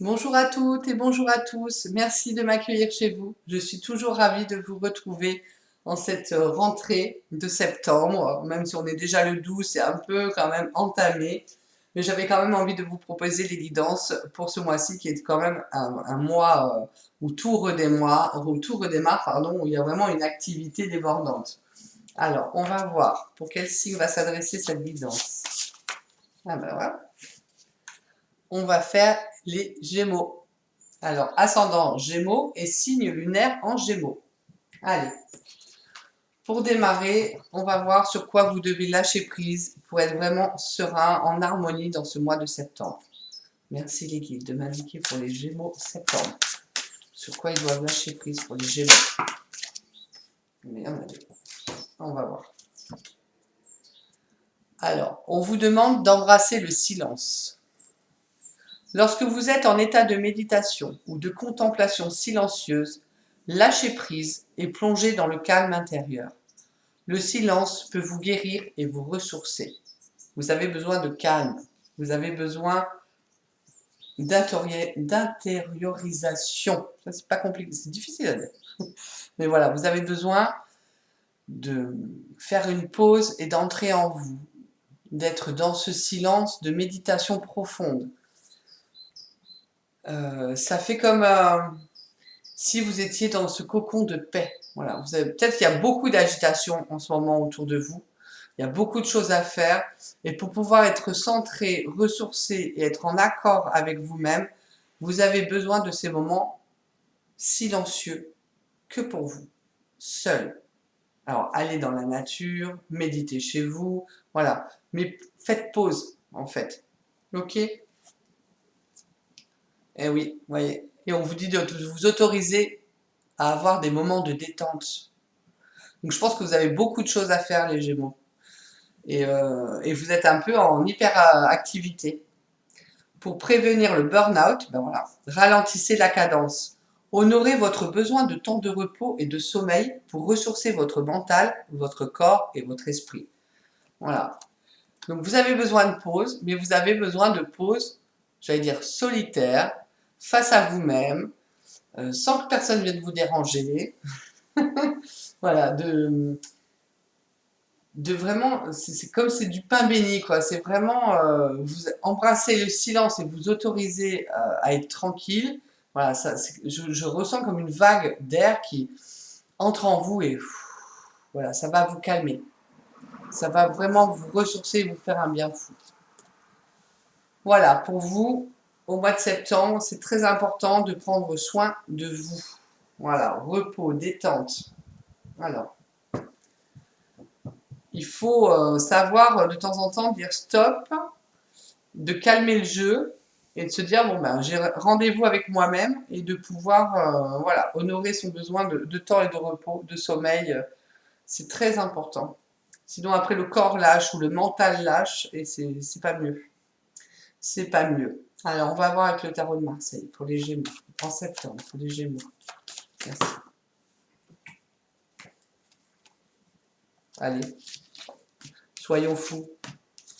Bonjour à toutes et bonjour à tous. Merci de m'accueillir chez vous. Je suis toujours ravie de vous retrouver en cette rentrée de septembre. Même si on est déjà le 12, c'est un peu quand même entamé. Mais j'avais quand même envie de vous proposer les guidances pour ce mois-ci qui est quand même un mois où tout redémarre, pardon, où il y a vraiment une activité débordante. Alors, on va voir pour quel signe va s'adresser cette guidance. Ah ben voilà. On va faire les Gémeaux. Alors, ascendant Gémeaux et signe lunaire en Gémeaux. Allez, pour démarrer, on va voir sur quoi vous devez lâcher prise pour être vraiment serein, en harmonie dans ce mois de septembre. Merci les guides de m'indiquer pour les Gémeaux septembre. Sur quoi ils doivent lâcher prise pour les Gémeaux. Merde, on va voir. Alors, on vous demande d'embrasser le silence. Lorsque vous êtes en état de méditation ou de contemplation silencieuse, lâchez prise et plongez dans le calme intérieur. Le silence peut vous guérir et vous ressourcer. Vous avez besoin de calme, vous avez besoin d'intériorisation. Ça, c'est pas compliqué, c'est difficile à dire. Mais voilà, vous avez besoin de faire une pause et d'entrer en vous, d'être dans ce silence de méditation profonde. Ça fait comme si vous étiez dans ce cocon de paix. Voilà, peut-être qu'il y a beaucoup d'agitation en ce moment autour de vous. Il y a beaucoup de choses à faire. Et pour pouvoir être centré, ressourcé et être en accord avec vous-même, vous avez besoin de ces moments silencieux que pour vous, seul. Alors, allez dans la nature, méditez chez vous, voilà. Mais faites pause, en fait. Ok? Eh oui, voyez. Et on vous dit de vous autoriser à avoir des moments de détente. Donc je pense que vous avez beaucoup de choses à faire, les Gémeaux. Et vous êtes un peu en hyperactivité. Pour prévenir le burn-out, ben voilà, ralentissez la cadence. Honorez votre besoin de temps de repos et de sommeil pour ressourcer votre mental, votre corps et votre esprit. Voilà. Donc vous avez besoin de pause, mais vous avez besoin de pause, j'allais dire solitaire, face à vous-même, sans que personne vienne vous déranger. Voilà, de vraiment, c'est comme c'est du pain béni, quoi. C'est vraiment, vous embrassez le silence et vous autorisez à être tranquille. Voilà, ça, je ressens comme une vague d'air qui entre en vous et voilà, ça va vous calmer. Ça va vraiment vous ressourcer et vous faire un bien fou. Voilà, pour vous, au mois de septembre, c'est très important de prendre soin de vous. Voilà, repos, détente. Alors, il faut savoir de temps en temps dire stop, de calmer le jeu et de se dire bon ben j'ai rendez-vous avec moi-même et de pouvoir voilà, honorer son besoin de temps et de repos, de sommeil, c'est très important. Sinon après le corps lâche ou le mental lâche et c'est pas mieux. C'est pas mieux. Alors on va voir avec le tarot de Marseille pour les Gémeaux en septembre pour les Gémeaux. Merci. Allez, soyons fous.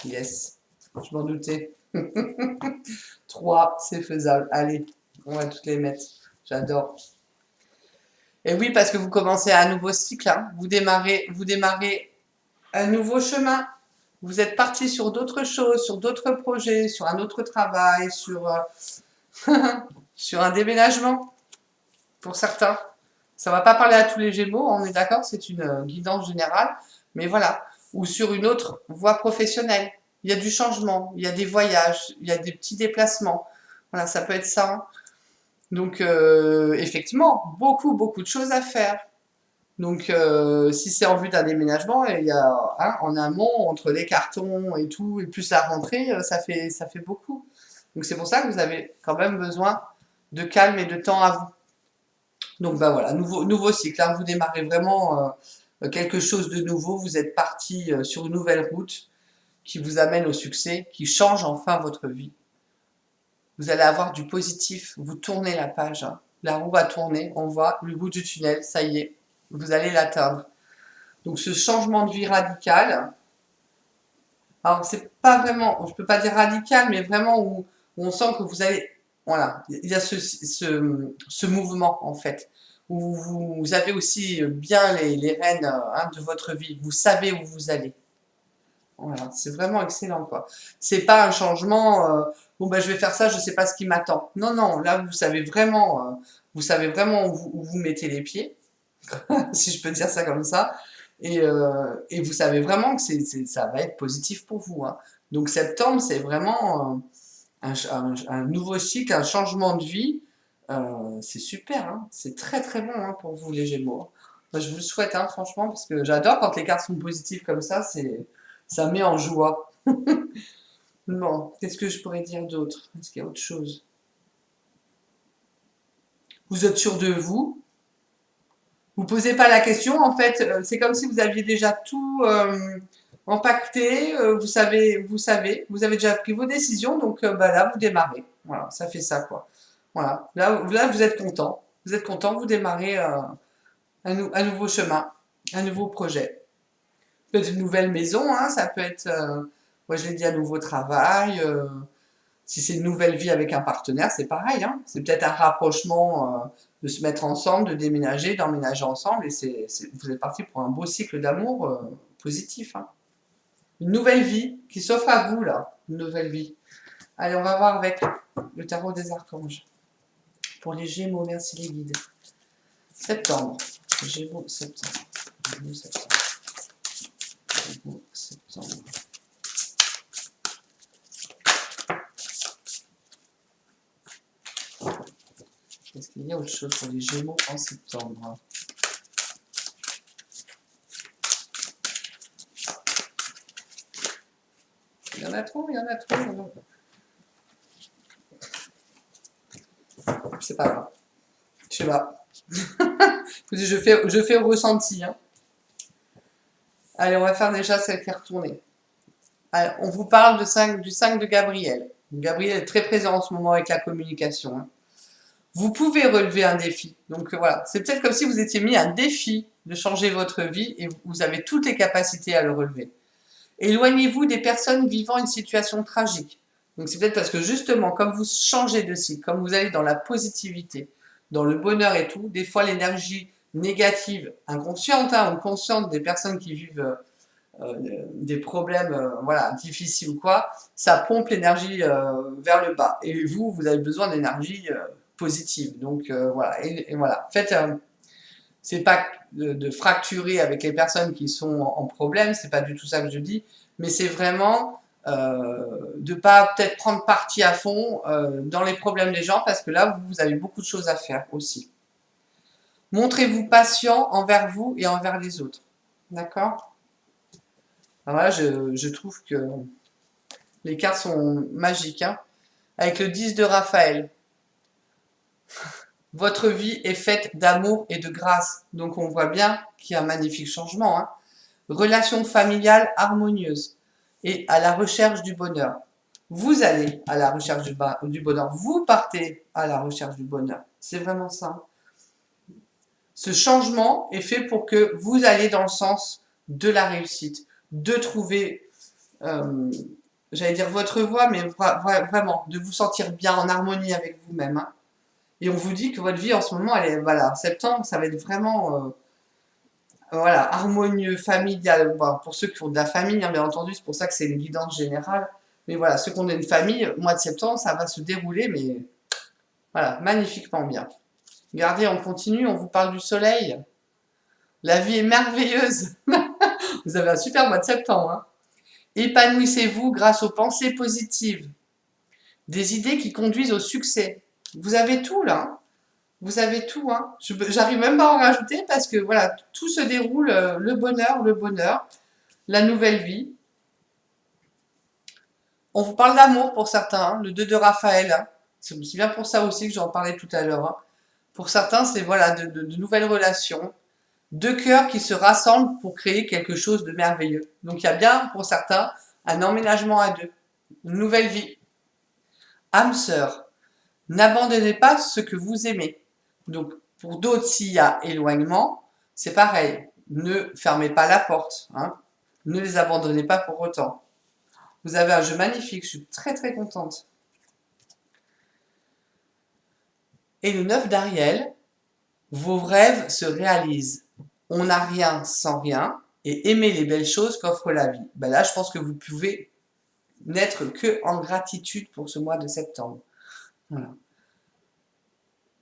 Yes, je m'en doutais. 3, c'est faisable. Allez, on va toutes les mettre. J'adore. Et oui, parce que vous commencez un nouveau cycle. Hein. Vous démarrez un nouveau chemin. Vous êtes parti sur d'autres choses, sur d'autres projets, sur un autre travail, sur un déménagement, pour certains. Ça ne va pas parler à tous les Gémeaux, on est d'accord, c'est une guidance générale. Mais voilà. Ou sur une autre voie professionnelle. Il y a du changement, il y a des voyages, il y a des petits déplacements. Voilà, ça peut être ça. Hein. Donc, effectivement, beaucoup de choses à faire. Donc, si c'est en vue d'un déménagement, il y a hein, en amont, entre les cartons et tout, et plus la rentrée, ça fait beaucoup. Donc, c'est pour ça que vous avez quand même besoin de calme et de temps à vous. Donc, bah voilà, nouveau cycle. Hein, vous démarrez vraiment quelque chose de nouveau. Vous êtes parti sur une nouvelle route qui vous amène au succès, qui change enfin votre vie. Vous allez avoir du positif, vous tournez la page. Hein. La roue va tourner, on voit le bout du tunnel, ça y est, vous allez l'atteindre. Donc ce changement de vie radical, alors c'est pas vraiment, je peux pas dire radical, mais vraiment où on sent que vous allez Voilà, il y a ce mouvement en fait, où vous avez aussi bien les rênes hein, de votre vie, vous savez où vous allez. Voilà, c'est vraiment excellent quoi. C'est pas un changement, bon bah je vais faire ça, je sais pas ce qui m'attend. Non, non, là vous savez vraiment où vous mettez les pieds, si je peux dire ça comme ça, et vous savez vraiment que ça va être positif pour vous, hein. Donc septembre, c'est vraiment un nouveau cycle, un changement de vie. C'est super, hein. C'est très très bon hein, pour vous les Gémeaux. Moi, je vous le souhaite, hein, franchement, parce que j'adore quand les cartes sont positives comme ça met en joie. Bon, qu'est-ce que je pourrais dire d'autre? Est-ce qu'il y a autre chose? Vous êtes sûr de vous? Vous posez pas la question, en fait, c'est comme si vous aviez déjà tout empaqueté, vous avez déjà pris vos décisions, donc bah, là, vous démarrez. Voilà, ça fait ça, quoi. Voilà, là vous êtes content. Vous êtes content, vous démarrez un nouveau chemin, un nouveau projet. Ça peut être une nouvelle maison, hein, ça peut être, moi je l'ai dit, un nouveau travail. Si c'est une nouvelle vie avec un partenaire, c'est pareil, hein. C'est peut-être un rapprochement de se mettre ensemble, de déménager, d'emménager ensemble, et vous êtes parti pour un beau cycle d'amour positif, hein. Une nouvelle vie qui s'offre à vous, là. Une nouvelle vie. Allez, on va voir avec le tarot des archanges. Pour les Gémeaux, merci les guides. Septembre. Gémeaux, septembre. Gémeaux, septembre. Gémeaux, septembre. Est-ce qu'il y a autre chose pour les Gémeaux en septembre? Il y en a trop, il y en a trop. C'est pas grave. Je sais pas. je fais au ressenti. Hein. Allez, on va faire déjà celle qui est retournée. Alors, on vous parle du 5 de Gabriel. Gabriel est très présent en ce moment avec la communication. Hein. Vous pouvez relever un défi. Donc voilà, c'est peut-être comme si vous étiez mis un défi de changer votre vie et vous avez toutes les capacités à le relever. Éloignez-vous des personnes vivant une situation tragique. Donc c'est peut-être parce que justement, comme vous changez de cycle, comme vous allez dans la positivité, dans le bonheur et tout, des fois l'énergie négative, inconsciente hein, ou consciente des personnes qui vivent des problèmes voilà, difficiles ou quoi, ça pompe l'énergie vers le bas. Et vous avez besoin d'énergie positive. Donc voilà, et voilà. Faites, c'est pas de fracturer avec les personnes qui sont en problème, c'est pas du tout ça que je dis, mais c'est vraiment de pas peut-être prendre parti à fond dans les problèmes des gens parce que là, vous avez beaucoup de choses à faire aussi. Montrez-vous patient envers vous et envers les autres. D'accord? Voilà, je trouve que les cartes sont magiques. Hein. Avec le 10 de Raphaël, votre vie est faite d'amour et de grâce. Donc on voit bien qu'il y a un magnifique changement. Hein. Relation familiale harmonieuse et à la recherche du bonheur. Vous allez à la recherche du bonheur. Vous partez à la recherche du bonheur. C'est vraiment ça. Ce changement est fait pour que vous allez dans le sens de la réussite, de trouver, j'allais dire votre voie, mais vraiment, de vous sentir bien en harmonie avec vous-même. Hein. Et on vous dit que votre vie en ce moment, elle est, voilà, en septembre, ça va être vraiment voilà, harmonieux, familial. Bon, pour ceux qui ont de la famille, hein, bien entendu, c'est pour ça que c'est une guidance générale. Mais voilà, ceux qui ont une famille, mois de septembre, ça va se dérouler, mais voilà, magnifiquement bien. Regardez, on continue, on vous parle du soleil. La vie est merveilleuse. Vous avez un super mois de septembre. Hein. Épanouissez-vous grâce aux pensées positives. Des idées qui conduisent au succès. Vous avez tout là. Hein. Vous avez tout. Hein. J'arrive même pas à en rajouter parce que voilà, tout se déroule, le bonheur, la nouvelle vie. On vous parle d'amour pour certains, hein, le 2 de Raphaël. Hein. C'est bien pour ça aussi que j'en parlais tout à l'heure. Hein. Pour certains, c'est voilà, de nouvelles relations, deux cœurs qui se rassemblent pour créer quelque chose de merveilleux. Donc il y a bien, pour certains, un emménagement à deux, une nouvelle vie. Âme sœur, n'abandonnez pas ce que vous aimez. Donc pour d'autres, s'il y a éloignement, c'est pareil. Ne fermez pas la porte. Hein. Ne les abandonnez pas pour autant. Vous avez un jeu magnifique, je suis très très contente. Et le 9 d'Ariel, vos rêves se réalisent. On n'a rien sans rien et aimer les belles choses qu'offre la vie. Ben là, je pense que vous pouvez n'être que en gratitude pour ce mois de septembre. Voilà.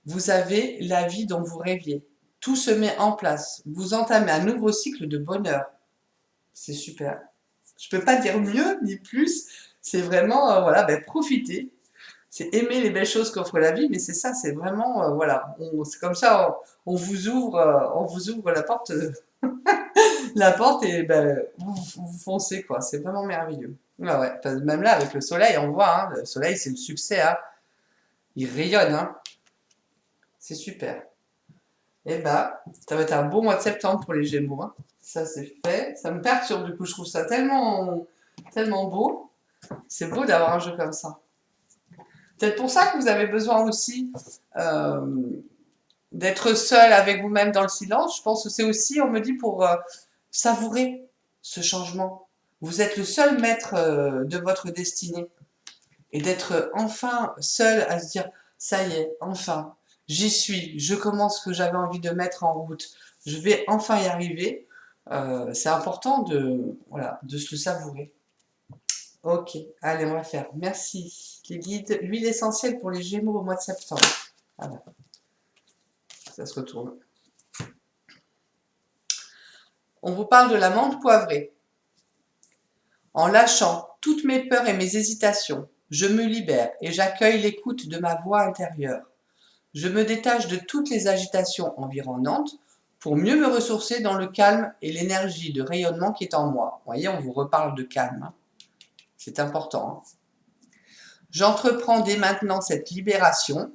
Vous avez la vie dont vous rêviez. Tout se met en place. Vous entamez un nouveau cycle de bonheur. C'est super. Je ne peux pas dire mieux ni plus. C'est vraiment, voilà, ben, profitez. C'est aimer les belles choses qu'offre la vie, mais c'est ça, c'est vraiment, voilà. C'est comme ça, on vous ouvre la porte, la porte et ben, vous foncez, quoi. C'est vraiment merveilleux. Ouais, ouais. Même là, avec le soleil, on voit, hein, le soleil, c'est le succès, hein. Il rayonne, hein. C'est super. Et bah, ça va être un beau mois de septembre pour les Gémeaux, hein. Ça, c'est fait. Ça me perturbe, du coup, je trouve ça tellement, tellement beau. C'est beau d'avoir un jeu comme ça. Peut-être pour ça que vous avez besoin aussi d'être seul avec vous-même dans le silence. Je pense que c'est aussi, on me dit, pour savourer ce changement. Vous êtes le seul maître de votre destinée. Et d'être enfin seul à se dire, ça y est, enfin, j'y suis, je commence ce que j'avais envie de mettre en route, je vais enfin y arriver. C'est important voilà, de se le savourer. Ok, allez, on va faire. Merci. Les guides, l'huile essentielle pour les Gémeaux au mois de septembre. Voilà. Ça se retourne. On vous parle de la menthe poivrée. En lâchant toutes mes peurs et mes hésitations, je me libère et j'accueille l'écoute de ma voix intérieure. Je me détache de toutes les agitations environnantes pour mieux me ressourcer dans le calme et l'énergie de rayonnement qui est en moi. Vous voyez, on vous reparle de calme. Hein. C'est important. Hein. J'entreprends dès maintenant cette libération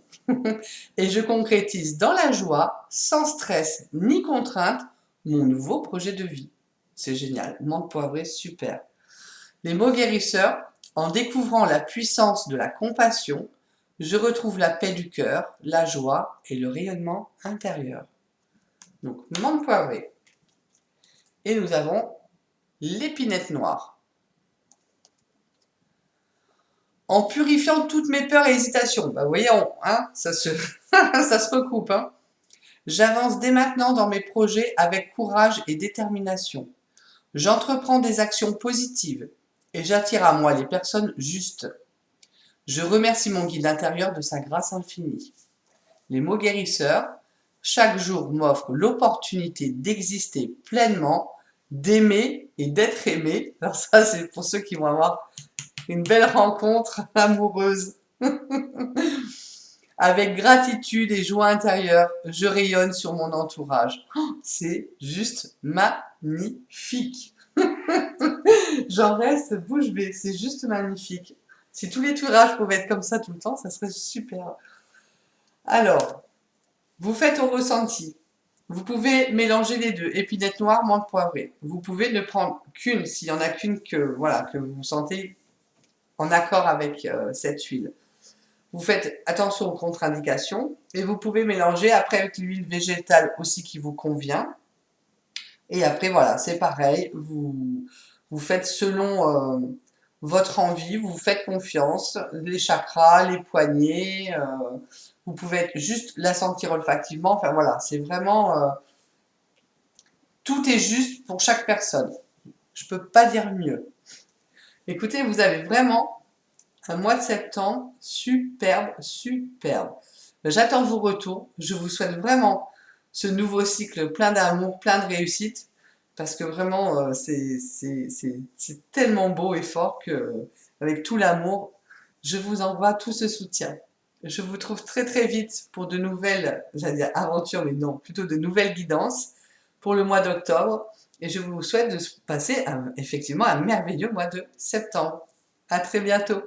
et je concrétise dans la joie, sans stress ni contrainte, mon nouveau projet de vie. C'est génial. Menthe poivrée, super. Les mots guérisseurs, en découvrant la puissance de la compassion, je retrouve la paix du cœur, la joie et le rayonnement intérieur. Donc, menthe poivrée. Et nous avons l'épinette noire. En purifiant toutes mes peurs et hésitations, bah, vous voyez, hein, ça se recoupe. Hein. J'avance dès maintenant dans mes projets avec courage et détermination. J'entreprends des actions positives et j'attire à moi les personnes justes. Je remercie mon guide intérieur de sa grâce infinie. Les mots guérisseurs, chaque jour m'offre l'opportunité d'exister pleinement, d'aimer et d'être aimé. Alors ça, c'est pour ceux qui vont avoir une belle rencontre amoureuse. Avec gratitude et joie intérieure, je rayonne sur mon entourage. Oh, c'est juste magnifique. J'en reste bouche bée, c'est juste magnifique. Si tous les tourages pouvaient être comme ça tout le temps, ça serait super. Alors, vous faites au ressenti. Vous pouvez mélanger les deux, épinette noire, menthe poivrée. Vous pouvez ne prendre qu'une, s'il n'y en a qu'une que, voilà, que vous sentez en accord avec cette huile. Vous faites attention aux contre-indications et vous pouvez mélanger après avec l'huile végétale aussi qui vous convient. Et après, voilà, c'est pareil, vous faites selon votre envie, vous faites confiance, les chakras, les poignets, vous pouvez juste la sentir olfactivement, enfin voilà, c'est vraiment, tout est juste pour chaque personne. Je ne peux pas dire mieux. Écoutez, vous avez vraiment un mois de septembre superbe, superbe. J'attends vos retours, je vous souhaite vraiment ce nouveau cycle plein d'amour, plein de réussite, parce que vraiment, c'est tellement beau et fort que, avec tout l'amour, je vous envoie tout ce soutien. Je vous trouve très très vite pour de nouvelles, j'allais dire aventures, mais non, plutôt de nouvelles guidances pour le mois d'octobre. Et je vous souhaite de passer effectivement un merveilleux mois de septembre. À très bientôt.